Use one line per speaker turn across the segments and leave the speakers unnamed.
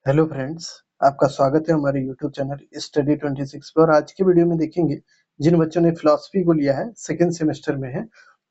Hello friends, आपका स्वागत है हमारे यूट्यूब चैनल स्टडी 26 पे। और आज की वीडियो में देखेंगे जिन बच्चों ने फिलॉसफी को लिया है, सेकंड सेमेस्टर में है,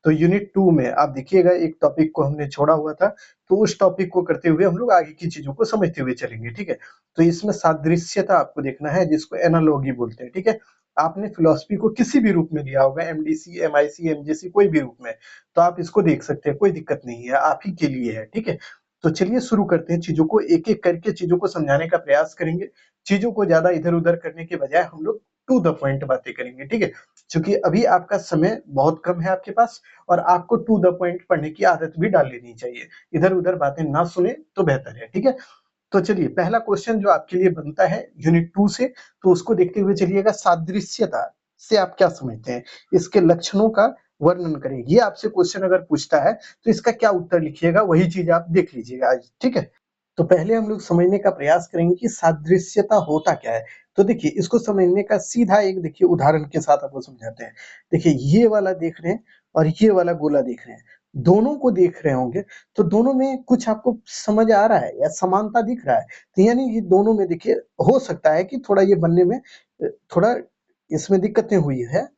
तो यूनिट 2 में आप देखिएगा एक टॉपिक को हमने छोड़ा हुआ था, तो उस टॉपिक को करते हुए हम लोग आगे की चीजों को समझते हुए चलेंगे। ठीक है, तो इसमें सादृश्यता आपको देखना है, जिसको एनालॉगी बोलते हैं। ठीक है, आपने फिलॉसफी को किसी भी रूप में लिया होगा, एमडीसी, एमआईसी, एमजेसी, कोई भी रूप में, तो आप इसको देख सकते हैं, कोई दिक्कत नहीं है, आप ही के लिए है। ठीक है, तो चलिए शुरू करते हैं। चीजों को एक एक करके चीजों को समझाने का प्रयास करेंगे। चीजों को ज्यादा इधर उधर करने के बजाय हम लोग टू द पॉइंट बातें करेंगे। ठीक है, क्योंकि अभी आपका समय बहुत कम है आपके पास, और आपको टू द पॉइंट पढ़ने की आदत भी डाल लेनी चाहिए। इधर उधर बातें ना सुने तो बेहतर है। ठीक है, तो चलिए पहला क्वेश्चन जो आपके लिए बनता है यूनिट 2 से, तो उसको देखते हुए चलिएगा। सादृश्यता से आप क्या समझते हैं, इसके लक्षणों का वर्णन करें। ये आपसे क्वेश्चन अगर पूछता है तो इसका क्या उत्तर लिखिएगा, वही चीज आप देख लीजिएगा आज। ठीक है, तो पहले हम लोग समझने का प्रयास करेंगे कि सादृश्यता होता क्या है। तो देखिए, इसको समझने का सीधा एक देखिए उदाहरण के साथ आपको समझाते हैं। देखिए, ये वाला देख रहे हैं और ये वाला गोला देख रहे हैं, दोनों को देख रहे होंगे, तो दोनों में कुछ आपको समझ आ रहा है या समानता दिख रहा है। तो यानी ये दोनों में देखिए, हो सकता है कि थोड़ा ये बनने में थोड़ा इसमें दिक्कतें हुई है।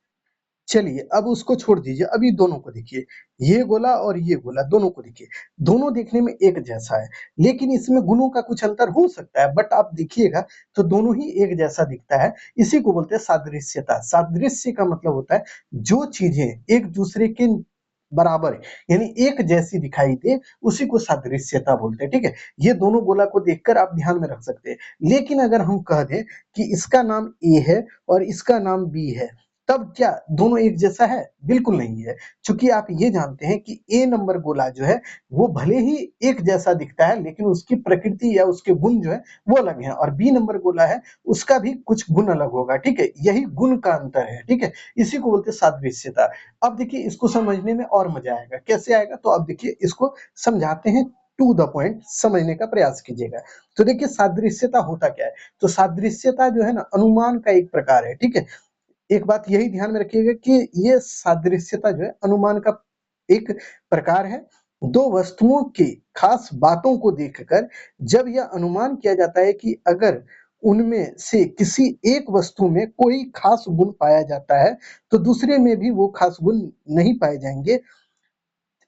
चलिए अब उसको छोड़ दीजिए, अभी दोनों को देखिए, ये गोला और ये गोला दोनों को देखिए, दोनों देखने में एक जैसा है, लेकिन इसमें गुणों का कुछ अंतर हो सकता है, बट आप देखिएगा तो दोनों ही एक जैसा दिखता है। इसी को बोलते हैं सादृश्यता। सादृश्य का मतलब होता है जो चीजें एक दूसरे के बराबर है, यानी एक जैसी दिखाई दे, उसी को सादृश्यता बोलते हैं। ठीक है, ये दोनों गोला को देखकर आप ध्यान में रख सकते हैं। लेकिन अगर हम कह दें कि इसका नाम ए है और इसका नाम बी है, तब क्या दोनों एक जैसा है? बिल्कुल नहीं है। चूंकि आप ये जानते हैं कि ए नंबर गोला जो है वो भले ही एक जैसा दिखता है, लेकिन उसकी प्रकृति या उसके गुण जो है वो अलग है, और बी नंबर गोला है उसका भी कुछ गुण अलग होगा। ठीक है, यही गुण का अंतर है। ठीक है, इसी को बोलते हैं सादृश्यता। अब देखिए, इसको समझने में और मजा आएगा। कैसे आएगा? तो अब देखिए, इसको समझाते हैं, टू द पॉइंट समझने का प्रयास कीजिएगा। तो देखिए, सादृश्यता होता क्या है? तो सादृश्यता जो है ना, अनुमान का एक प्रकार है। ठीक है, एक बात यही ध्यान में रखिएगा कि ये सादृश्यता जो है अनुमान का एक प्रकार है। दो वस्तुओं की खास बातों को देखकर जब यह अनुमान किया जाता है कि अगर उनमें से किसी एक वस्तु में कोई खास गुण पाया जाता है, तो दूसरे में भी वो खास गुण नहीं पाए जाएंगे,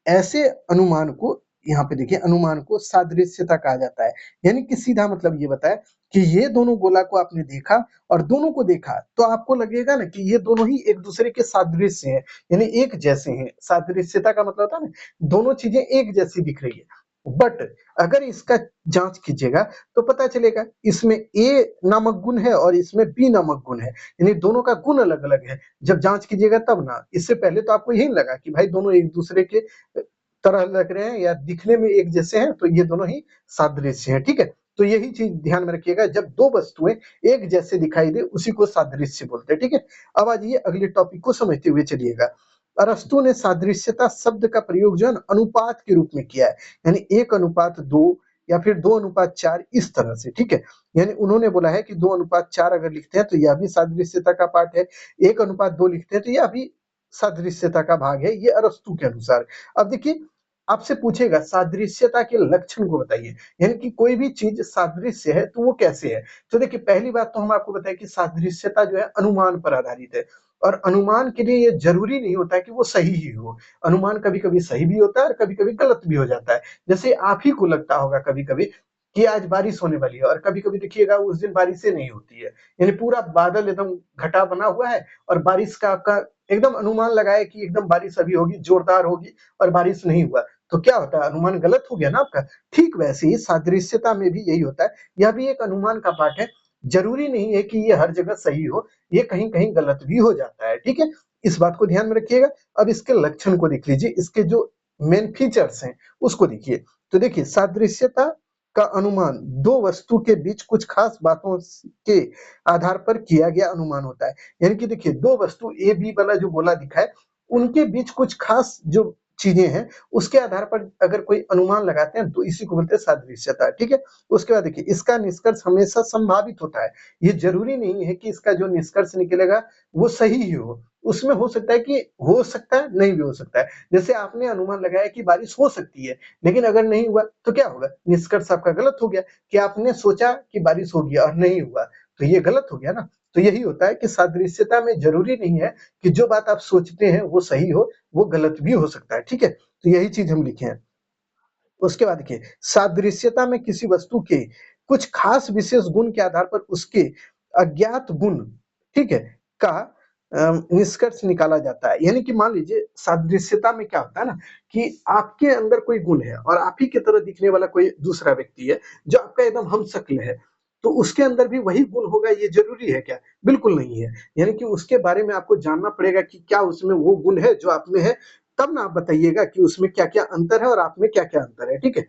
ऐसे अनुमान को, यहाँ पे देखिए, अनुमान को सादृश्यता कहा जाता है। यानी कि सीधा मतलब ये बताया कि ये दोनों गोला को आपने देखा और दोनों को देखा, तो आपको लगेगा ना कि ये दोनों ही एक दूसरे के सादृश्य हैं, यानी एक जैसे हैं। सादृश्यता का मतलब होता है ना, दोनों चीजें एक जैसी दिख रही है। बट अगर इसका जांच कीजिएगा तो पता चलेगा इसमें ए नामक गुण है और इसमें बी नामक गुण है, यानी दोनों का गुण अलग अलग है। जब जांच कीजिएगा तब ना, इससे पहले तो आपको यही लगा कि भाई दोनों एक दूसरे के तरह लग रहे हैं या दिखने में एक जैसे हैं, तो ये दोनों ही सादृश्य हैं। ठीक है, तो यही चीज ध्यान में रखिएगा, जब दो वस्तुएं एक जैसे दिखाई दे उसी को सादृश्य बोलते हैं। ठीक है, अब आइए अगले टॉपिक को समझते हुए चलिएगा। अरस्तु ने सादृश्यता शब्द का प्रयोग जो है ना, अनुपात के रूप में किया है, यानी 1:2 या फिर 2:4, इस तरह से। ठीक है, यानी उन्होंने बोला है कि 2:4 अगर लिखते हैं तो यह भी सादृश्यता का पार्ट है, 1:2 लिखते हैं तो यह भी सादृश्यता का भाग है, ये अरस्तु के अनुसार। अब देखिए, आपसे पूछेगा सादृश्यता के लक्षण को बताइए, यानी कि कोई भी चीज सादृश्य है तो वो कैसे है। तो देखिए, पहली बात तो हम आपको बताएं कि सादृश्यता जो है अनुमान पर आधारित है, और अनुमान के लिए ये जरूरी नहीं होता है कि वो सही ही हो। अनुमान कभी कभी सही भी होता है और कभी कभी गलत भी हो जाता है। जैसे आप ही को लगता होगा कभी कभी कि आज बारिश होने वाली है, और कभी कभी देखिएगा उस दिन बारिशें नहीं होती है, यानी पूरा बादल एकदम घटा बना हुआ है और बारिश का आपका एकदम अनुमान लगाए कि एकदम बारिश अभी होगी, जोरदार होगी, और बारिश नहीं हुआ, तो क्या होता है? अनुमान गलत हो गया ना आपका। ठीक वैसे ही सादृश्यता में भी यही होता है, यह भी एक अनुमान का पार्ट है। जरूरी नहीं है कि ये हर जगह सही हो, ये कहीं कहीं गलत भी हो जाता है। ठीक है, इस बात को ध्यान में रखिएगा। अब इसके लक्षण को देख लीजिए, इसके जो मेन फीचर्स हैं उसको देखिए। तो देखिए, सादृश्यता का अनुमान दो वस्तु के बीच कुछ खास बातों के आधार पर किया गया अनुमान होता है। यानी कि देखिए, दो वस्तु ए बी वाला जो गोला दिखा है, उनके बीच कुछ खास जो चीजें हैं उसके आधार पर अगर कोई अनुमान लगाते हैं तो इसी को बोलते हैं सादृश्यता। ठीक है, उसके बाद देखिए, इसका निष्कर्ष हमेशा संभावित होता है। ये जरूरी नहीं है कि इसका जो निष्कर्ष निकलेगा वो सही ही हो, उसमें हो सकता है कि हो सकता है, नहीं भी हो सकता है। जैसे आपने अनुमान लगाया कि बारिश हो सकती है, लेकिन अगर नहीं हुआ तो क्या होगा? निष्कर्ष आपका गलत हो गया कि आपने सोचा कि बारिश होगी और नहीं हुआ, तो ये गलत हो गया ना। तो यही होता है कि सादृश्यता में ज़रूरी नहीं है कि जो बात आप सोचते हैं वो सही हो, वो गलत भी हो सकता है, ठीक है? तो यही चीज़ हम लिखे हैं। उसके बाद देखिए, सादृश्यता में किसी वस्तु के कुछ खास विशेष गुण के आधार पर उसके अज्ञात गुण, ठीक है, का निष्कर्ष निकाला जाता है। यानी कि मान लीजिए सादृश्यता में क्या होता है ना कि आपके अंदर कोई गुण है और आप ही की तरह दिखने वाला कोई दूसरा व्यक्ति है, जो आपका एकदम हमशक्ल है। तो उसके अंदर भी वही गुण होगा ये ज़रूरी है क्या? बिल्कुल नहीं है। यानी कि उसके बारे में आपको जानना पड़ेगा कि क्या उसमें वो गुण है जो आप में है, तब ना आप बताइएगा कि उसमें क्या-क्या अंतर है और आप में क्या-क्या अंतर है, ठीक है?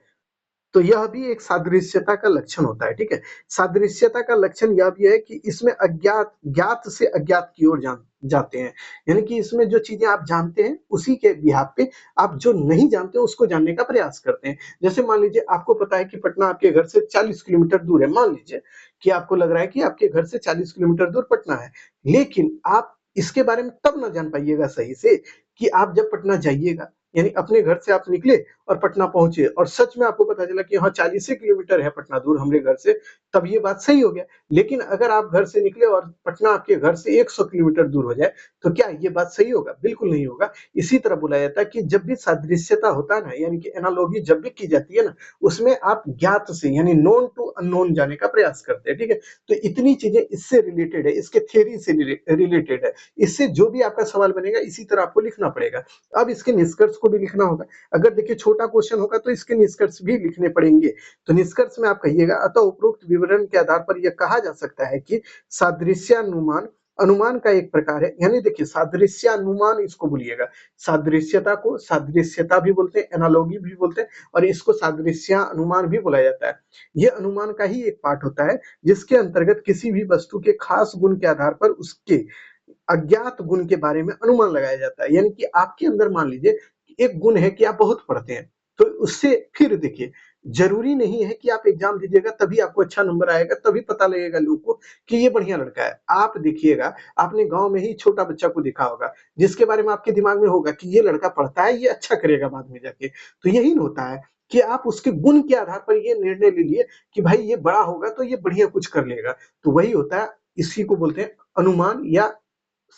तो यह भी एक सादृश्यता का लक्षण होता है, ठीक है? सादृश्यता का लक्षण यह भी है कि इसमें ज्ञात से अज्ञात की ओर जाते हैं। यानी कि इसमें जो चीज़ें आप जानते हैं, उसी के बिहाफ़ पे आप जो नहीं जानते हो उसको जानने का प्रयास करते हैं। जैसे मान लीजिए आपको पता है कि पटना आपके घर से 40 किलोमीटर दूर है, मान लीजिए कि आपको लग रहा है कि आपके घर से 40 किलोमीटर दूर पटना है। लेकिन आप इसके बारे में तब ना जान पाइएगा सही से कि आप जब पटना जाइएगा, यानी अपने घर से आप निकले और पटना पहुँचे और सच में आपको पता चला कि हाँ 40 ही किलोमीटर है पटना दूर हमारे घर से, तब ये बात सही हो गया। लेकिन अगर आप घर से निकले और पटना आपके घर से 100 किलोमीटर दूर हो जाए, तो क्या ये बात सही होगा? बिल्कुल नहीं होगा। इसी तरह बोला जाता है कि जब भी सादृश्यता होता है ना, यानी कि एनालॉजी जब भी की जाती है ना, उसमें आप ज्ञात से यानी नोन टू अननोन जाने का प्रयास करते हैं, ठीक है? तो इतनी चीज़ें इससे रिलेटेड है, इसके थ्योरी से रिलेटेड है। इससे जो भी आपका सवाल बनेगा इसी तरह आपको लिखना पड़ेगा। अब इसके निष्कर्ष को भी लिखना होगा। अगर देखिए छोटा क्वेश्चन होगा तो इसके निष्कर्ष भी लिखने पड़ेंगे। तो निष्कर्ष में आप कहिएगा, अतः उपरोक्त विवरण के आधार पर यह कहा जा सकता है कि सादृश्यानुमान अनुमान का एक प्रकार है। यानी देखिए सादृश्यानुमान इसको बोलिएगा। सादृश्यता को सादृश्यता भी बोलते हैं, एनालॉजी भी बोलते हैं और इसको सादृश्यानुमान भी बोला जाता है। ये अनुमान का ही एक पार्ट होता है जिसके अंतर्गत किसी भी वस्तु के खास गुण के आधार पर उसके अज्ञात गुण के बारे में अनुमान लगाया जाता है। यानी कि आपके अंदर मान लीजिए एक गुण है कि आप बहुत पढ़ते हैं, तो उससे फिर देखिए ज़रूरी नहीं है कि आप एग्ज़ाम दीजिएगा तभी आपको अच्छा नंबर आएगा, तभी पता लगेगा लोगों को कि ये बढ़िया लड़का है। आप देखिएगा, आपने गाँव में ही छोटा बच्चा को देखा होगा, जिसके बारे में आपके दिमाग में होगा कि ये लड़का पढ़ता है, ये अच्छा करेगा बाद में जाके। तो यही ना होता है कि आप उसके गुण के आधार पर ये निर्णय ले लिए कि भाई ये बड़ा होगा तो ये बढ़िया कुछ कर लेगा। तो वही होता है, इसी को बोलते हैं अनुमान या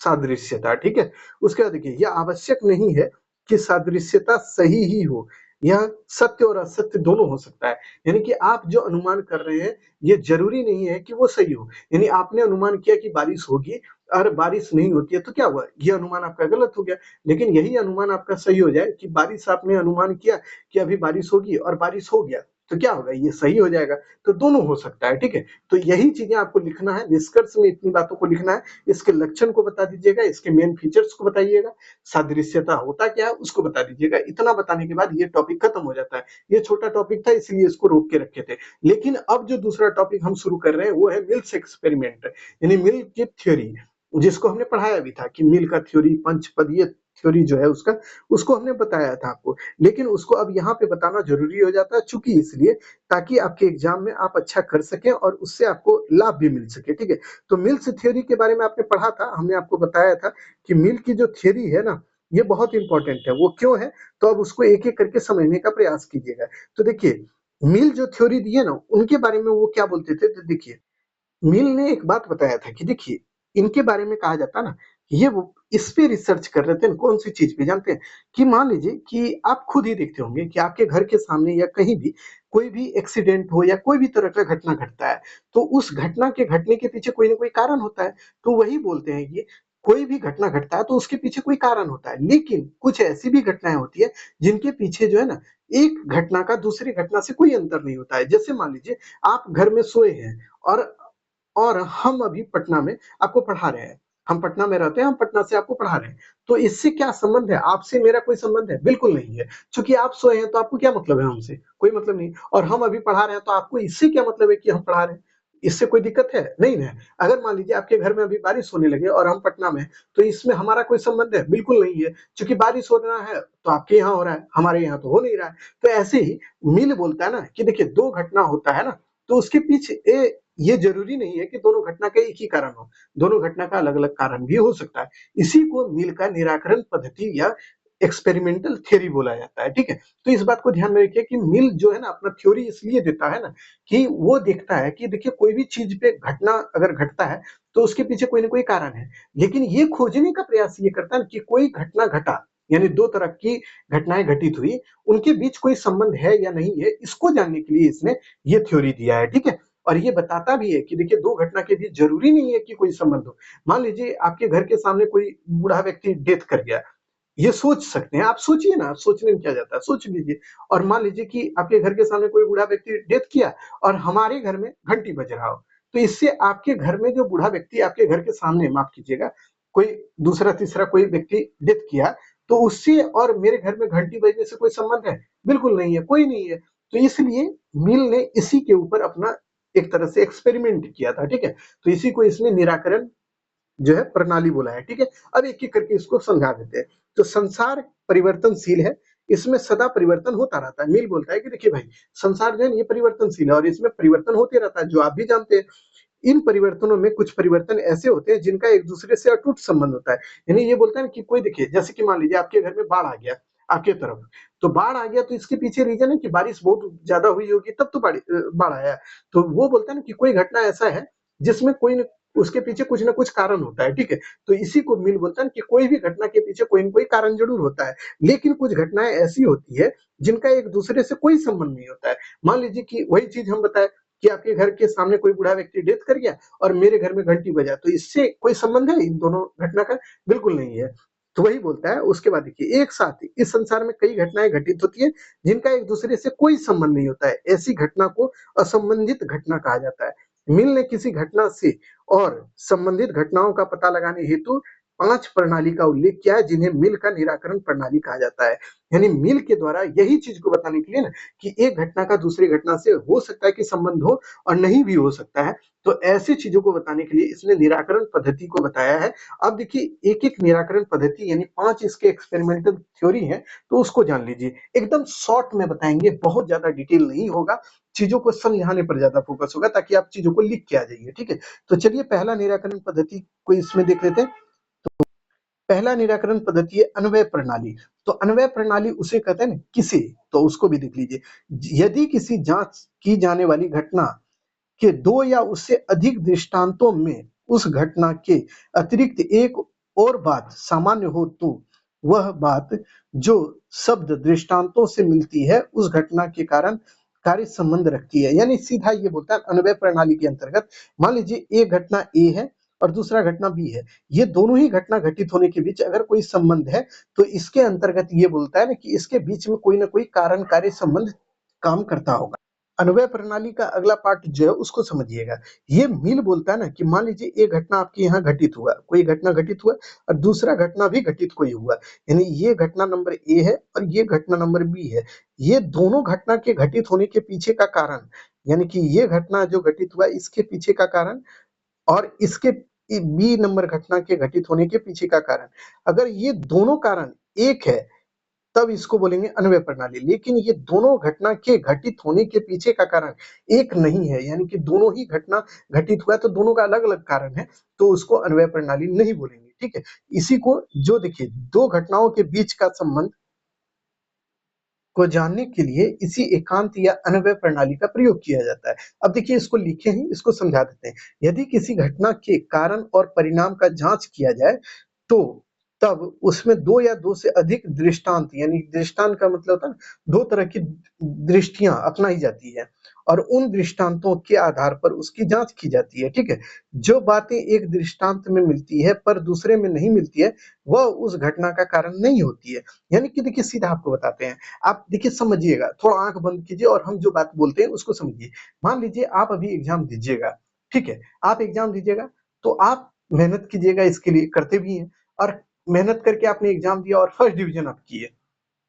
सादृश्यता, ठीक है? उसके बाद देखिए यह आवश्यक नहीं है कि सादृश्यता सही ही हो, यह सत्य और असत्य दोनों हो सकता है। यानी कि आप जो अनुमान कर रहे हैं, ये ज़रूरी नहीं है कि वो सही हो। यानी आपने अनुमान किया कि बारिश होगी और बारिश नहीं होती है तो क्या हुआ? ये अनुमान आपका गलत हो गया। लेकिन यही अनुमान आपका सही हो जाए कि बारिश आपने अनुमान किया कि अभी बारिश होगी और बारिश हो गया, तो क्या होगा? ये सही हो जाएगा। तो दोनों हो सकता है, ठीक है? तो यही चीज़ें आपको लिखना है, निष्कर्ष में इतनी बातों को लिखना है। इसके लक्षण को बता दीजिएगा, इसके मेन फीचर्स को बताइएगा, सादृश्यता होता क्या है उसको बता दीजिएगा। इतना बताने के बाद ये टॉपिक खत्म हो जाता है। ये छोटा टॉपिक था इसलिए इसको रोक के रखे थे। लेकिन अब जो दूसरा टॉपिक हम शुरू कर रहे हैं वो है मिल्स एक्सपेरिमेंट यानी मिल की थ्योरी, जिसको हमने पढ़ाया भी था कि मिल का थ्योरी, पंचपदीय थ्योरी जो है उसका, उसको हमने बताया था आपको। लेकिन उसको अब यहाँ पे बताना ज़रूरी हो जाता है चूँकि इसलिए ताकि आपके एग्ज़ाम में आप अच्छा कर सकें और उससे आपको लाभ भी मिल सके, ठीक है? तो मिल्स थ्योरी के बारे में आपने पढ़ा था, हमने आपको बताया था कि मिल की जो थ्योरी है ना, ये बहुत इम्पोर्टेंट है। वो क्यों है? तो अब उसको एक-एक करके समझने का प्रयास कीजिएगा। तो देखिए, मिल जो थ्योरी दी है ना, उनके बारे में वो क्या बोलते थे? तो देखिए, मिल ने एक बात बताया था कि देखिए, इनके बारे में कहा जाता है ना, ये वो इस पे रिसर्च कर रहे थे, कौन-सी चीज़ पे जानते हैं? कि मान लीजिए कि आप खुद ही देखते होंगे कि आपके घर के सामने या कहीं भी कोई भी एक्सीडेंट हो या कोई भी तरह का घटना घटता है, तो उस घटना के घटने के पीछे कोई न कोई कारण होता है। तो वही बोलते हैं कि कोई भी घटना घटता है तो उसके पीछे कोई कारण होता है। लेकिन कुछ ऐसी भी घटनाएँ होती है, जिनके पीछे जो है ना, एक घटना का दूसरी घटना से कोई अंतर नहीं होता है। जैसे मान लीजिए आप घर में सोए हैं और हम अभी पटना में आपको पढ़ा रहे हैं। हम पटना में रहते हैं, हम पटना से आपको पढ़ा रहे हैं। तो इससे क्या संबंध है? आपसे मेरा कोई संबंध है? बिल्कुल नहीं है। चूँकि आप सोए हैं तो आपको क्या मतलब है हमसे? कोई मतलब नहीं। और हम अभी पढ़ा रहे हैं तो आपको इससे क्या मतलब है कि हम पढ़ा रहे हैं? इससे कोई दिक्कत है? नहीं है। अगर मान लीजिए आपके घर में अभी बारिश होने लगे और हम पटना में हैं, तो इसमें हमारा कोई संबंध है? बिल्कुल नहीं है। चूँकि बारिश हो रहा है तो आपके यहाँ हो रहा है, हमारे यहाँ तो हो नहीं रहा है। तो ऐसे ही मिल बोलता है ना कि देखिए 2 घटना होता है ना, तो उसके पीछे ये जरूरी नहीं है कि दोनों घटना का एक ही कारण हो, दोनों घटना का अलग-अलग कारण भी हो सकता है। इसी को मिल का निराकरण पद्धति या एक्सपेरिमेंटल थ्योरी बोला जाता है, ठीक है? तो इस बात को ध्यान में रखिए कि मिल जो है ना अपना थ्योरी इसलिए देता है ना कि वो देखता है कि देखिए कोई भी चीज़ पे घटना अगर घटता है, तो उसके पीछे कोई न कोई कारण है। लेकिन ये खोजने का प्रयास ये करता है कि कोई घटना घटा, यानी 2 तरह की घटनाएँ घटित हुई, उनके बीच कोई संबंध है या नहीं है, इसको जानने के लिए इसने ये थ्योरी दिया है, ठीक है? और ये बताता भी है कि देखिए 2 घटना के बीच जरूरी नहीं है कि कोई संबंध हो। मान लीजिए आपके घर के सामने कोई बूढ़ा व्यक्ति डेथ कर गया, ये सोच सकते हैं, आप सोचिए ना, सोचने में क्या जाता है, सोच लीजिए। और मान लीजिए कि आपके घर के सामने कोई बूढ़ा व्यक्ति डेथ किया और हमारे घर में घंटी बज रहा हो, तो इससे आपके घर में जो बूढ़ा व्यक्ति आपके घर के सामने, माफ कीजिएगा, कोई दूसरा तीसरा कोई व्यक्ति डेथ किया, तो उससे और मेरे घर में घंटी बजने से कोई संबंध है? बिल्कुल नहीं है, कोई नहीं है। तो इसलिए मिल ने इसी के ऊपर अपना एक तरह से एक्सपेरिमेंट किया था, ठीक है? तो इसी को इसमें निराकरण जो है प्रणाली बोला है, ठीक है? अब एक-एक करके इसको समझा देते हैं। तो संसार परिवर्तनशील है, इसमें सदा परिवर्तन होता रहता है। मिल बोलता है कि देखिए भाई, संसार जो है ये परिवर्तनशील है और इसमें परिवर्तन होते रहता है, जो आप भी जानते हैं। इन परिवर्तनों में कुछ परिवर्तन ऐसे होते हैं जिनका एक दूसरे से अटूट संबंध होता है। यानी ये बोलता है ना कि कोई देखिए, जैसे कि मान लीजिए आपके घर में बाढ़ आ गया, आपके तरफ, तो बाढ़ आ गया तो इसके पीछे रीज़न है कि बारिश बहुत ज़्यादा हुई होगी तब तो बाढ़ आया। तो वो बोलता है ना कि कोई घटना ऐसा है जिसमें कोई न उसके पीछे कुछ न कुछ कारण होता है, ठीक है? तो इसी को मिल बोलता है ना कि कोई भी घटना के पीछे कोई न कोई कारण ज़रूर होता है। लेकिन कुछ घटनाएँ ऐसी होती है जिनका एक दूसरे से कोई संबंध नहीं होता है। मान लीजिए कि वही चीज़ हम बताएँ कि आपके घर के सामने कोई बूढ़ा व्यक्ति डेथ कर गया और मेरे घर में घंटी बजा, तो इससे कोई संबंध है इन दोनों घटना का? बिल्कुल नहीं है। तो वही बोलता है, उसके बाद देखिए, एक साथ ही इस संसार में कई घटनाएँ घटित होती हैं, जिनका एक दूसरे से कोई संबंध नहीं होता है। ऐसी घटना को असंबंधित घटना कहा जाता है। मिल ने किसी घटना से और संबंधित घटनाओं का पता लगाने हेतु 5 प्रणाली का उल्लेख किया है, जिन्हें मिल का निराकरण प्रणाली कहा जाता है। यानी मिल के द्वारा यही चीज़ को बताने के लिए ना कि एक घटना का दूसरी घटना से हो सकता है कि संबंध हो और नहीं भी हो सकता है। तो ऐसी चीज़ों को बताने के लिए इसने निराकरण पद्धति को बताया है। अब देखिए एक-एक निराकरण पद्धति यानी 5 इसके एक्सपेरिमेंटल थ्योरी हैं, तो उसको जान लीजिए। एकदम शॉर्ट में बताएँगे, बहुत ज़्यादा डिटेल नहीं होगा, चीज़ों को समझाने पर ज़्यादा फोकस होगा ताकि आप चीज़ों को लिख के आ जाइए, ठीक है? तो चलिए पहला निराकरण पद्धति को इसमें देख लेते हैं। पहला निराकरण पद्धति है अन्वय प्रणाली। तो अन्वय प्रणाली उसे कहते हैं ना किसे, तो उसको भी देख लीजिए। यदि किसी जांच की जाने वाली घटना के 2 या उससे अधिक दृष्टांतों में उस घटना के अतिरिक्त एक और बात सामान्य हो, तो वह बात जो शब्द दृष्टांतों से मिलती है उस घटना के कारण कार्य संबंध रखती है। यानी सीधा ये बोलता है अन्वय प्रणाली के अंतर्गत, मान लीजिए एक घटना ए है और दूसरा घटना बी है। ये दोनों ही घटना घटित होने के बीच अगर कोई संबंध है, तो इसके अंतर्गत ये बोलता है ना कि इसके बीच में कोई ना कोई कारण कार्य संबंध काम करता होगा। अन्वय प्रणाली का अगला पार्ट जो है उसको समझिएगा। ये मिल बोलता है ना कि मान लीजिए एक घटना आपके यहाँ घटित हुआ, कोई घटना घटित हुआ और दूसरा घटना भी घटित कोई हुआ। यानी ये घटना नंबर ए है और ये घटना नंबर बी है। ये दोनों घटना के घटित होने के पीछे का कारण, यानी कि ये घटना जो घटित हुआ इसके पीछे का कारण और इसके बी नंबर घटना के घटित होने के पीछे का कारण, अगर ये दोनों कारण एक है तब इसको बोलेंगे अन्वय प्रणाली। लेकिन ये दोनों घटना के घटित होने के पीछे का कारण एक नहीं है, यानी कि दोनों ही घटना घटित हुआ है तो दोनों का अलग-अलग कारण है, तो उसको अन्वय प्रणाली नहीं बोलेंगे, ठीक है? इसी को जो देखिए 2 घटनाओं के बीच का संबंध को जानने के लिए इसी एकांत या अन्वय प्रणाली का प्रयोग किया जाता है। अब देखिए इसको लिखे हैं, इसको समझा देते हैं। यदि किसी घटना के कारण और परिणाम का जाँच किया जाए, तो तब उसमें 2 या 2 से अधिक दृष्टांत, यानी दृष्टांत का मतलब होता है ना 2 तरह की दृष्टियाँ अपनाई जाती है और उन दृष्टांतों के आधार पर उसकी जाँच की जाती है, ठीक है? जो बातें एक दृष्टांत में मिलती है पर दूसरे में नहीं मिलती है, वह उस घटना का कारण नहीं होती है। यानी कि देखिए सीधा आपको बताते हैं। आप देखिए समझिएगा, थोड़ा आँख बंद कीजिए और हम जो बात बोलते हैं उसको समझिए। मान लीजिए आप अभी एग्ज़ाम दीजिएगा, ठीक है? आप एग्ज़ाम दीजिएगा, तो आप मेहनत कीजिएगा इसके लिए, करते भी हैं और मेहनत करके आपने एग्ज़ाम दिया और फर्स्ट डिवीज़न आप किए।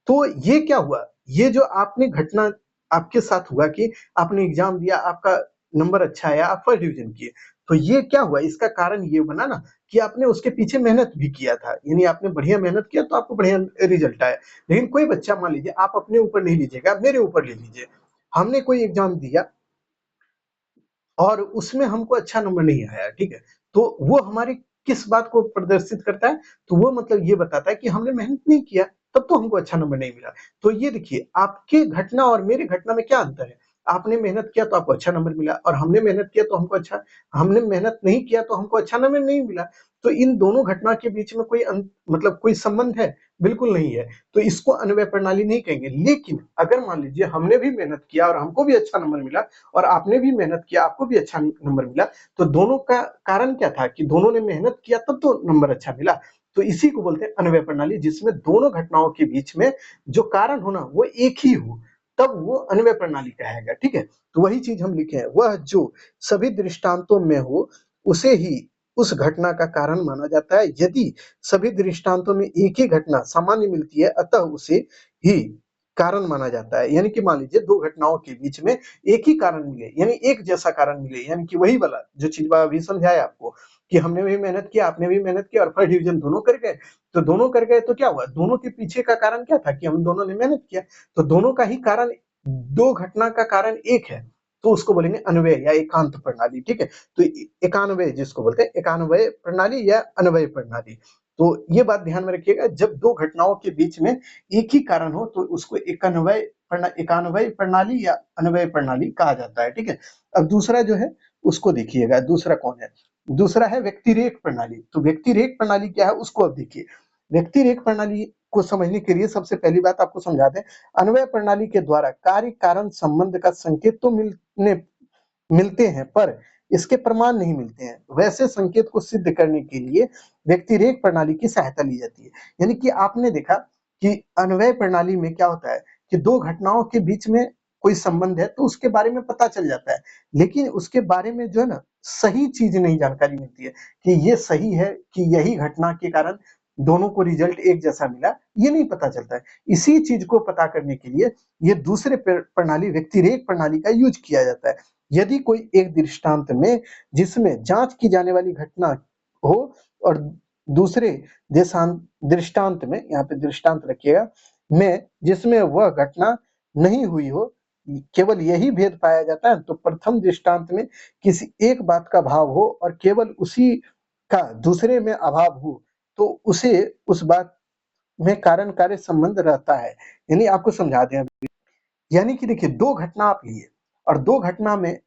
तो ये क्या हुआ? ये जो आपने घटना आपके साथ हुआ कि आपने एग्ज़ाम दिया, आपका नंबर अच्छा आया, आप फर्स्ट डिवीज़न किए। तो ये क्या हुआ? इसका कारण ये बना ना कि आपने उसके पीछे मेहनत भी किया था। यानी आपने बढ़िया मेहनत किया तो आपको बढ़िया रिज़ल्ट आया। लेकिन कोई बच्चा मान लीजिए, आप अपने ऊपर नहीं लीजिएगा, मेरे ऊपर ले लीजिए। हमने कोई एग्ज़ाम दिया और उसमें हमको अच्छा नंबर नहीं आया, ठीक है? तो वो हमारी किस बात को प्रदर्शित करता है? तो वो मतलब ये बताता है कि हमने मेहनत नहीं किया, तब तो हमको अच्छा नंबर नहीं मिला। तो ये देखिए, आपके घटना और मेरे घटना में क्या अंतर है? आपने मेहनत किया तो आपको अच्छा नंबर मिला और हमने मेहनत नहीं किया तो हमको अच्छा नंबर नहीं मिला। तो इन दोनों घटना के बीच में मतलब कोई संबंध है? बिल्कुल नहीं है। तो इसको अन्वय प्रणाली नहीं कहेंगे। लेकिन अगर मान लीजिए हमने भी मेहनत किया और हमको भी अच्छा नंबर मिला और आपने भी मेहनत किया, आपको भी अच्छा नंबर मिला, तो दोनों का कारण क्या था कि दोनों ने मेहनत किया तब तो नंबर अच्छा मिला। तो इसी को बोलते हैं अन्वय प्रणाली, जिसमें दोनों घटनाओं के बीच में जो कारण हो ना वो एक ही हो, तब वो अन्वय प्रणाली कहेगा, ठीक है? तो वही चीज हम लिखे हैं, वह जो सभी दृष्टांतों में हो उसे ही उस घटना का कारण माना जाता है। यदि सभी दृष्टांतों में एक ही घटना सामान्य मिलती है, अतः उसे ही कारण माना जाता है। यानी कि मान लीजिए दो घटनाओं के बीच में एक ही कारण मिले, यानी एक जैसा कारण मिले, यानी कि वही वाला जो चीज अभी समझाया आपको कि हमने भी मेहनत किया, आपने भी मेहनत किया और फर्स्ट डिवीजन दोनों कर गए। तो दोनों कर गए तो क्या हुआ? दोनों के पीछे का कारण क्या था कि हम दोनों ने मेहनत किया। तो दोनों का ही कारण, दो घटना का कारण एक है, तो उसको बोलेंगे अन्वय या एकांत प्रणाली, ठीक है? तो एकान्वय जिसको बोलते हैं, एकान्वय प्रणाली या अन्वय प्रणाली। तो ये बात ध्यान में रखिएगा, जब दो घटनाओं के बीच में एक ही कारण हो तो उसको एकान्वय प्रणाली या अन्वय प्रणाली कहा जाता है, ठीक है? अब दूसरा जो है उसको देखिएगा, दूसरा कौन है? दूसरा है व्यक्तिरेख प्रणाली। तो व्यक्तिरेख प्रणाली क्या है उसको अब देखिए। व्यक्तिरेख प्रणाली को समझने के लिए सबसे पहली बात आपको समझा दें, अन्वय प्रणाली के द्वारा कार्य कारण संबंध का संकेत तो मिलते हैं, पर इसके प्रमाण नहीं मिलते हैं। वैसे संकेत को सिद्ध करने के लिए व्यक्तिरेख प्रणाली की सहायता ली जाती है। यानी कि आपने देखा कि अन्वय प्रणाली में क्या होता है कि दो घटनाओं के बीच में कोई संबंध है तो उसके बारे में पता चल जाता है, लेकिन उसके बारे में जो है ना सही चीज नहीं जानकारी मिलती है कि ये सही है कि यही घटना के कारण दोनों को रिजल्ट एक जैसा मिला, ये नहीं पता चलता है। इसी चीज को पता करने के लिए ये दूसरे प्रणाली व्यक्तिरेख प्रणाली का यूज किया जाता है। यदि कोई एक दृष्टांत में जिसमें जांच की जाने वाली घटना हो और दूसरे दृष्टांत में, यहाँ पे दृष्टांत रखिएगा, में जिसमें वह घटना नहीं हुई हो, केवल यही भेद पाया जाता है, तो प्रथम दृष्टांत में किसी एक बात का भाव हो और केवल उसी का दूसरे में अभाव हो, तो उसे उस बात में कारण कार्य संबंध रहता है। यानी आपको समझा दें, यानी कि देखिए दो घटना आप लिए और दो घटना में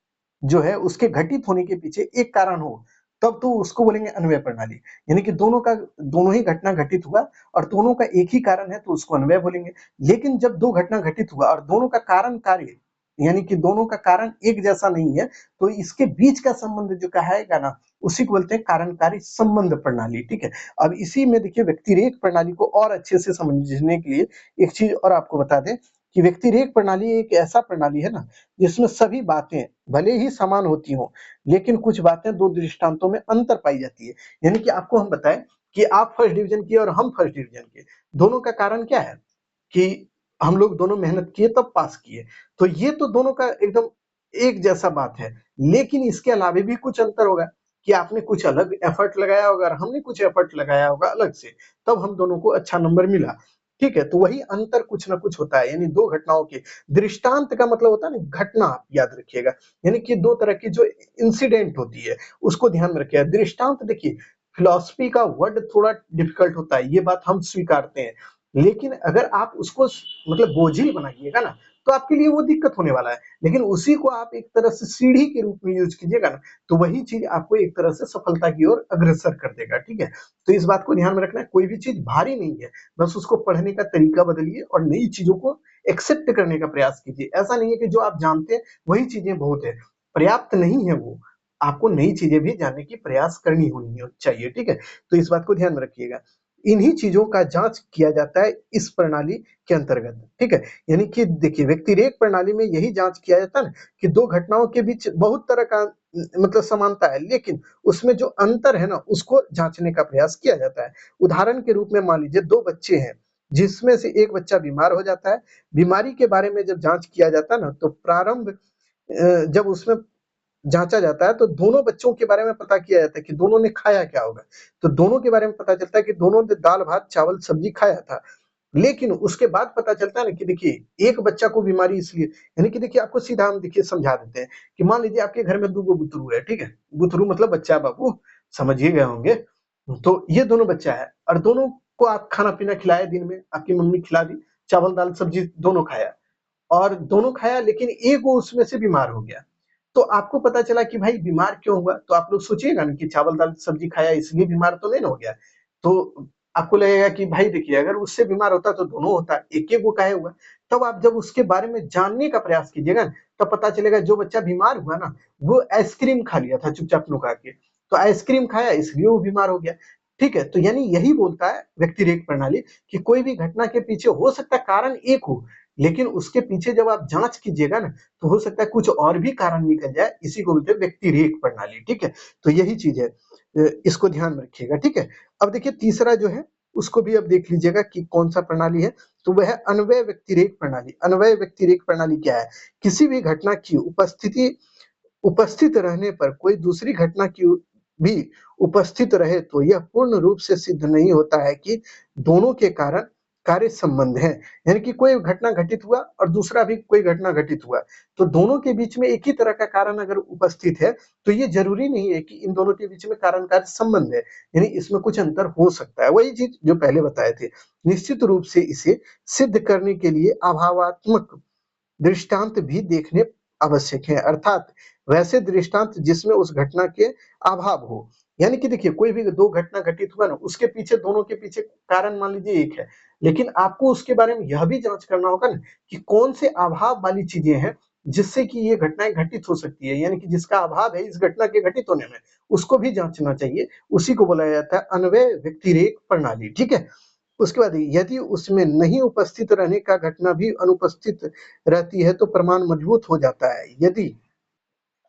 जो है उसके घटित होने के पीछे एक कारण हो, तब तो उसको बोलेंगे अन्वय प्रणाली। यानी कि दोनों ही घटना घटित हुआ और दोनों का एक ही कारण है तो उसको अन्वय बोलेंगे। लेकिन जब दो घटना घटित हुआ और दोनों का कारण कार्य, यानी कि दोनों का कारण एक जैसा नहीं है, तो इसके बीच का संबंध जो कहेगा ना उसी को बोलते हैं कारण कार्य संबंध प्रणाली, ठीक है? अब इसी में देखिए व्यक्तिरेख प्रणाली को और अच्छे से समझने के लिए एक चीज और आपको बता दें कि व्यक्तिरेख प्रणाली एक ऐसा प्रणाली है ना जिसमें सभी बातें भले ही समान होती हों, लेकिन कुछ बातें दो दृष्टांतों में अंतर पाई जाती है। यानी कि आपको हम बताएं कि आप फर्स्ट डिवीजन किए और हम फर्स्ट डिवीजन किए, दोनों का कारण क्या है कि हम लोग दोनों मेहनत किए तब पास किए। तो ये तो दोनों का एकदम एक जैसा बात है, लेकिन इसके अलावा भी कुछ अंतर होगा कि आपने कुछ अलग एफर्ट लगाया होगा और हमने कुछ एफर्ट लगाया होगा अलग से, तब हम दोनों को अच्छा नंबर मिला। ठीक है, तो वही अंतर कुछ ना कुछ होता है। यानी दो घटनाओं के दृष्टांत का मतलब होता है ना घटना, आप याद रखिएगा। यानी कि दो तरह की जो इंसिडेंट होती है उसको ध्यान में रखिएगा। दृष्टांत देखिए, फिलॉसफी का वर्ड थोड़ा डिफिकल्ट होता है, ये बात हम स्वीकारते हैं, लेकिन अगर आप उसको मतलब बोझिल बनाइएगा ना तो आपके लिए वो दिक्कत होने वाला है। लेकिन उसी को आप एक तरह से सीढ़ी के रूप में यूज कीजिएगा ना, तो वही चीज आपको एक तरह से सफलता की ओर अग्रसर कर देगा, ठीक है? तो इस बात को ध्यान में रखना है, कोई भी चीज भारी नहीं है, बस उसको पढ़ने का तरीका बदलिए और नई चीजों को एक्सेप्ट करने का प्रयास कीजिए। ऐसा नहीं है कि जो आप जानते हैं वही चीजें बहुत है, पर्याप्त नहीं है वो, आपको नई चीजें भी जानने की प्रयास करनी होनी चाहिए, ठीक है? तो इस बात को ध्यान में रखिएगा। इन्हीं चीजों का जांच किया जाता है इस प्रणाली के अंतर्गत, ठीक है? यानी कि देखिए व्यक्तिरेख प्रणाली में यही जांच किया जाता है ना कि दो घटनाओं के बीच बहुत तरह का मतलब समानता है, लेकिन उसमें जो अंतर है ना उसको जांचने का प्रयास किया जाता है। उदाहरण के रूप में मान लीजिए दो बच्चे हैं जिसमें से एक बच्चा बीमार हो जाता है। बीमारी के बारे में जब जांच किया जाता है ना तो जब उसमें जांचा जाता है तो दोनों बच्चों के बारे में पता किया जाता है कि दोनों ने खाया क्या होगा। तो दोनों के बारे में पता चलता है कि दोनों ने दाल भात चावल सब्जी खाया था। लेकिन उसके बाद पता चलता है ना कि देखिए एक बच्चा को बीमारी इसलिए, यानी कि देखिए आपको सीधा हम देखिए समझा देते हैं कि मान लीजिए आपके घर में 2 गो बुतरू है, ठीक है? बुतरू मतलब बच्चा बाबू, समझ ही गए होंगे। तो ये दोनों बच्चा है और दोनों को आप खाना-पीना खिलाए दिन में, आपकी मम्मी खिला दी, चावल, दाल, सब्जी दोनों खाया और दोनों खाया लेकिन एक वो उसमें से बीमार हो गया। तो आपको पता चला कि भाई बीमार क्यों हुआ? तो आप लोग सोचिएगा ना कि चावल, दाल, सब्जी खाया इसलिए बीमार तो नहीं ना हो गया। तो आपको लगेगा कि भाई देखिए अगर उससे बीमार होता तो दोनों होता, एक-एक को काहे हुआ? तब आप जब उसके बारे में जानने का प्रयास कीजिएगा ना, तब पता चलेगा जो बच्चा बीमार हुआ ना, वो आइसक्रीम खा लिया था चुपचाप लुका के। तो आइसक्रीम खाया इसलिए वो बीमार हो गया। ठीक है? तो यानी यही बोलता है व्यक्तिरेक प्रणाली कि कोई भी घटना के पीछे हो सकता है कारण एक हो, लेकिन उसके पीछे जब आप जाँच कीजिएगा ना, तो हो सकता है कुछ और भी कारण निकल जाए, इसी को बोलते हैं व्यक्तिरेक प्रणाली, ठीक है? तो यही चीज़ है। इसको ध्यान में रखिएगा, ठीक है? अब देखिए तीसरा जो है, उसको भी अब देख लीजिएगा कि कौन-सा प्रणाली है, तो वह है अन्वय व्यक्तिरेक प्रणाली। अन्वय व्यक्तिरेक प्रणाली क्या है? किसी भी घटना की उपस्थित रहने पर कोई दूसरी घटना की भी उपस्थित रहे तो यह पूर्ण रूप से सिद्ध नहीं होता है कि दोनों के कारण कार्य संबंध है। यानी कि कोई घटना घटित हुआ और दूसरा भी कोई घटना घटित हुआ, तो दोनों के बीच में एक ही तरह का कारण अगर उपस्थित है, तो ये ज़रूरी नहीं है कि इन दोनों के बीच में कारण-कार्य संबंध है। यानी इसमें कुछ अंतर हो सकता है। वही चीज़ जो पहले बताए थे। निश्चित रूप से इसे सिद्ध करने के लिए अभावात्मक दृष्टांत भी देखने आवश्यक है, अर्थात वैसे दृष्टांत जिसमें उस घटना के अभाव हो। यानी कि देखिए कोई भी दो घटना घटित हुआ ना, उसके पीछे दोनों के पीछे कारण मान लीजिए एक है, लेकिन आपको उसके बारे में यह भी जांच करना होगा ना कि कौन से अभाव वाली चीजें हैं जिससे कि ये घटनाएं घटित हो सकती है, यानी कि जिसका अभाव है इस घटना के घटित होने में, उसको भी जांचना चाहिए। उसी को बोला जाता है अन्वय व्यतिरेक प्रणाली, ठीक है? उसके बाद यदि उसमें नहीं उपस्थित रहने का घटना भी अनुपस्थित रहती है तो प्रमाण मजबूत हो जाता है। यदि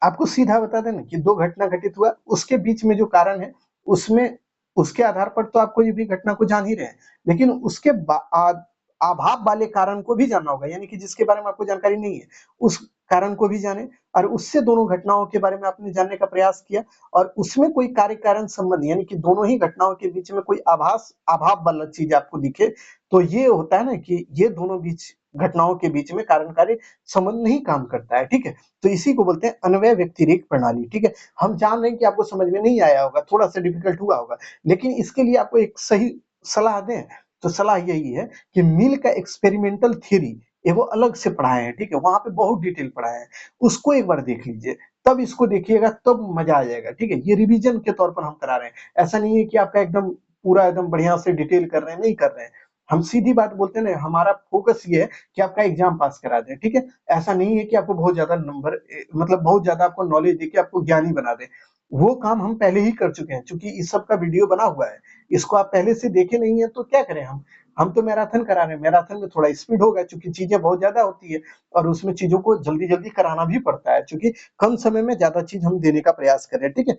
आपको सीधा बता दें ना कि 2 घटना घटित हुआ, उसके बीच में जो कारण है, उसमें उसके आधार पर तो आप कोई भी घटना को जान ही रहे हैं। लेकिन उसके अभाव वाले कारण को भी जानना होगा, यानी कि जिसके बारे में आपको जानकारी नहीं है, उस कारण को भी जानें और उससे दोनों घटनाओं के बारे में आपने जानने का प्रयास किया और उसमें कोई कार्य कारण संबंध यानी कि दोनों ही घटनाओं के बीच में कोई अभाव वाला चीज़ आपको दिखे, तो ये होता है ना कि ये दोनों घटनाओं के बीच में कारण कार्य संबंध नहीं काम करता है, ठीक है? तो इसी को बोलते हैं अन्वय व्यतिरेक प्रणाली, ठीक है? हम जान रहे हैं कि आपको समझ में नहीं आया होगा, थोड़ा-सा डिफिकल्ट हुआ होगा, लेकिन इसके लिए आपको एक सही सलाह दें, तो सलाह यही है कि मिल का एक्सपेरिमेंटल थ्योरी एगो अलग से पढ़ाए हैं, ठीक है? वहाँ पे बहुत डिटेल पढ़ाए हैं, उसको एक बार देख लीजिए, तब इसको देखिएगा तब मज़ा आ जाएगा, ठीक है? ये रिवीजन के तौर पर हम करा रहे हैं, ऐसा नहीं है कि आपका एकदम पूरा एकदम बढ़िया से डिटेल कर रहे हैं, नहीं कर रहे हैं। हम सीधी बात बोलते हैं ना, हमारा फोकस ये है कि आपका एग्ज़ाम पास करा दें, ठीक है? ऐसा नहीं है कि आपको बहुत ज़्यादा नंबर मतलब बहुत ज़्यादा आपको नॉलेज देके आपको ज्ञानी बना दें। वो काम हम पहले ही कर चुके हैं, चूँकि इस सब का वीडियो बना हुआ है। इसको आप पहले से देखे नहीं हैं तो क्या करें हम? हम तो मैराथन करा रहे हैं, मैराथन में थोड़ा स्पीड होगा चूँकि चीज़ें बहुत ज़्यादा होती है और उसमें चीज़ों को जल्दी-जल्दी कराना भी पड़ता है, चूँकि कम समय में ज़्यादा चीज़ हम देने का प्रयास कर रहे हैं, ठीक है?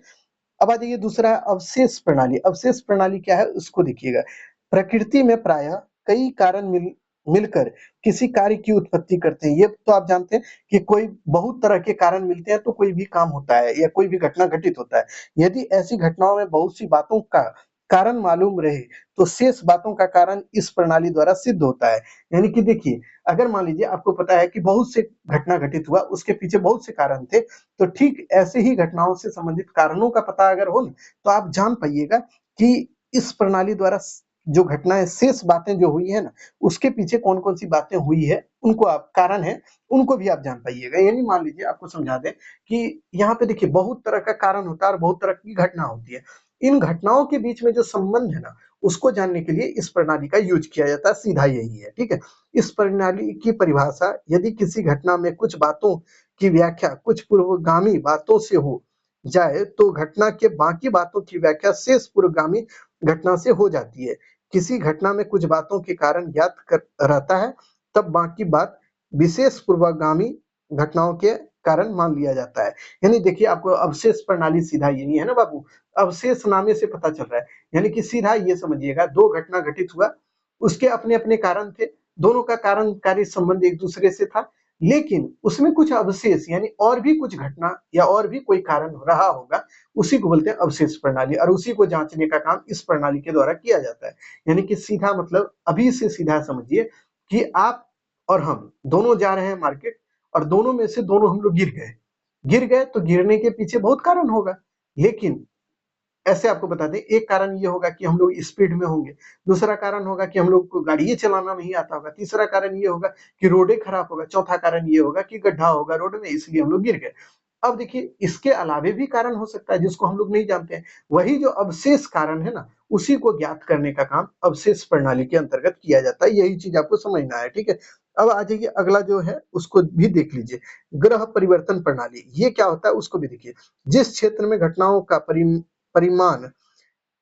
अब आ जाइए दूसरा अवशेष प्रणाली। अवशेष प्रणाली क्या है उसको देखिएगा। प्रकृति में प्रायः कई कारण मिलकर किसी कार्य की उत्पत्ति करते हैं। ये तो आप जानते हैं कि कोई बहुत तरह के कारण मिलते हैं तो कोई भी काम होता है या कोई भी घटना घटित होता है। यदि ऐसी घटनाओं में बहुत सी बातों का कारण मालूम रहे तो शेष बातों का कारण इस प्रणाली द्वारा सिद्ध होता है। यानी कि देखिए, अगर मान लीजिए आपको पता है कि बहुत से घटना घटित हुआ, उसके पीछे बहुत से कारण थे, तो ठीक ऐसे ही घटनाओं से संबंधित कारणों का पता अगर हो ना, तो आप जान पाइएगा कि इस प्रणाली द्वारा जो घटनाएँ शेष बातें जो हुई है ना, उसके पीछे कौन-कौन सी बातें हुई है, उनको आप कारण है, उनको भी आप जान पाइएगा। यानी मान लीजिए आपको समझा दें कि यहाँ पे देखिए बहुत तरह का कारण होता है और बहुत तरह की घटना होती है। इन घटनाओं के बीच में जो संबंध है ना, उसको जानने के लिए इस प्रणाली का यूज़ किया जाता है, सीधा यही है, ठीक है? इस प्रणाली की परिभाषा यदि किसी घटना में कुछ बातों की व्याख्या कुछ पूर्वगामी बातों से हो जाए तो घटना के बाकी बातों की व्याख्या शेष पूर्वगामी घटना से हो जाती है। किसी घटना में कुछ बातों के कारण ज्ञात कर रहता है, तब बाकी बात विशेष पूर्वगामी घटनाओं के कारण मान लिया जाता है। यानी देखिए आपको अवशेष प्रणाली सीधा यही है ना बाबू, अवशेष नामे से पता चल रहा है। यानी कि सीधा ये समझिएगा 2 घटना घटित हुआ, उसके अपने-अपने कारण थे, दोनों का कारण कार्य संबंध एक दूसरे से था, लेकिन उसमें कुछ अवशेष यानी और भी कुछ घटना या और भी कोई कारण रहा होगा, उसी को बोलते हैं अवशेष प्रणाली और उसी को जांचने का काम इस प्रणाली के द्वारा किया जाता है। यानी कि सीधा मतलब अभी से सीधा समझिए कि आप और हम दोनों जा रहे हैं मार्केट और दोनों में से दोनों हम लोग गिर गए तो गिरने के पीछे बहुत कारण होगा, लेकिन ऐसे आपको बता दें, एक कारण ये होगा कि हम लोग स्पीड में होंगे, दूसरा कारण होगा कि हम लोग को गाड़ी चलाना नहीं आता होगा, तीसरा कारण ये होगा कि रोडें खराब होगा, चौथा कारण ये होगा कि गड्ढा होगा रोड में इसलिए हम लोग गिर गए। अब देखिए इसके अलावे भी कारण हो सकता है जिसको हम लोग नहीं जानते हैं, वही जो अवशेष कारण है ना, उसी को ज्ञात करने का काम अवशेष प्रणाली के अंतर्गत किया जाता है। यही चीज आपको समझना है, ठीक है। अब आ जाइए अगला जो है उसको भी देख लीजिए, ग्रह परिवर्तन प्रणाली। ये क्या होता है उसको भी देखिए। जिस क्षेत्र में घटनाओं का परिमाण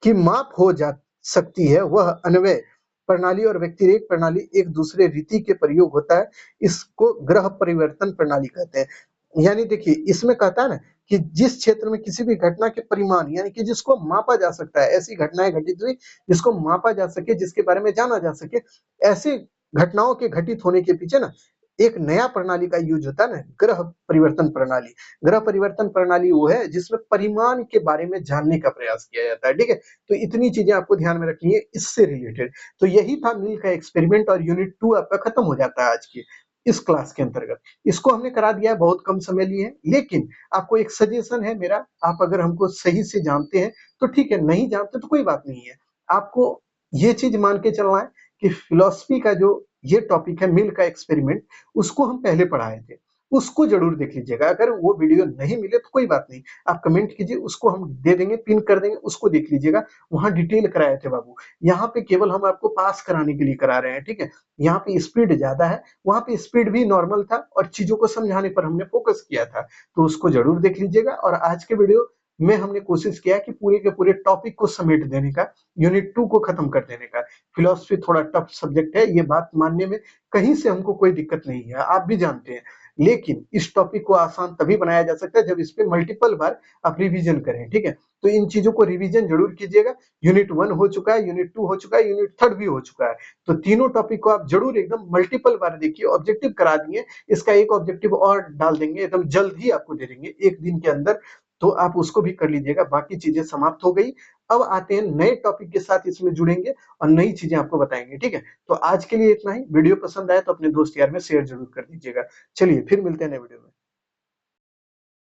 की माप हो जा सकती है वह अन्वय प्रणाली और व्यतिरेक प्रणाली एक दूसरे रीति के प्रयोग होता है, इसको ग्रह परिवर्तन प्रणाली कहते हैं। यानी देखिए इसमें कहता है ना कि जिस क्षेत्र में किसी भी घटना के परिमाण यानी कि जिसको मापा जा सकता है, ऐसी घटनाएं घटित हुई जिसको मापा जा सके, जिसके बारे में जाना जा सके, ऐसी घटनाओं के घटित होने के पीछे ना एक नया प्रणाली का यूज होता है ना, ग्रह परिवर्तन प्रणाली। ग्रह परिवर्तन प्रणाली वो है जिसमें परिमाण के बारे में जानने का प्रयास किया जाता है, ठीक है। तो इतनी चीजें आपको ध्यान में रखनी है इससे रिलेटेड। तो यही था मिल का एक्सपेरिमेंट और यूनिट 2 आपका खत्म हो जाता है आज की इस क्लास के अंतर्गत। इसको हमने करा दिया है, बहुत कम समय लिए हैं, लेकिन आपको एक सजेशन है मेरा, आप अगर हमको सही से जानते हैं तो ठीक है, नहीं जानते तो कोई बात नहीं है। आपको ये चीज मान के चलना है कि फिलॉसफी का जो ये टॉपिक है मिल का एक्सपेरिमेंट, उसको हम पहले पढ़ाए थे, उसको जरूर देख लीजिएगा। अगर वो वीडियो नहीं मिले तो कोई बात नहीं, आप कमेंट कीजिए, उसको हम दे देंगे, पिन कर देंगे, उसको देख लीजिएगा। वहां डिटेल कराए थे बाबू। यहाँ पे केवल हम आपको पास कराने के लिए करा रहे हैं, ठीक है। यहाँ पे स्पीड ज्यादा है, वहां पे स्पीड भी नॉर्मल था और चीजों को समझाने पर हमने फोकस किया था। तो उसको जरूर देख लीजिएगा। और आज के वीडियो में हमने कोशिश किया कि पूरे के पूरे टॉपिक को समेट देने का, यूनिट 2 को खत्म कर देने का। फिलोसफी थोड़ा टफ सब्जेक्ट है, ये बात मानने में कहीं से हमको कोई दिक्कत नहीं है, आप भी जानते हैं। लेकिन इस टॉपिक को आसान तभी बनाया जा सकता है जब इस पे मल्टीपल बार आप रिवीजन करें, ठीक है। तो इन चीजों को रिवीजन जरूर कीजिएगा। यूनिट 1 हो चुका है, यूनिट 2 हो चुका है, यूनिट 3 भी हो चुका है। तो तीनों टॉपिक को आप जरूर एकदम मल्टीपल बार देखिए। ऑब्जेक्टिव करा दिए, इसका एक ऑब्जेक्टिव और डाल देंगे, एकदम जल्द ही आपको दे देंगे एक दिन के अंदर। तो आप उसको भी कर लीजिएगा। बाकी चीजें समाप्त हो गई। अब आते हैं नए टॉपिक के साथ, इसमें जुड़ेंगे और नई चीजें आपको बताएंगे, ठीक है। तो आज के लिए इतना ही। वीडियो पसंद आए तो अपने दोस्त यार में शेयर जरूर कर दीजिएगा। चलिए फिर मिलते हैं नए वीडियो में।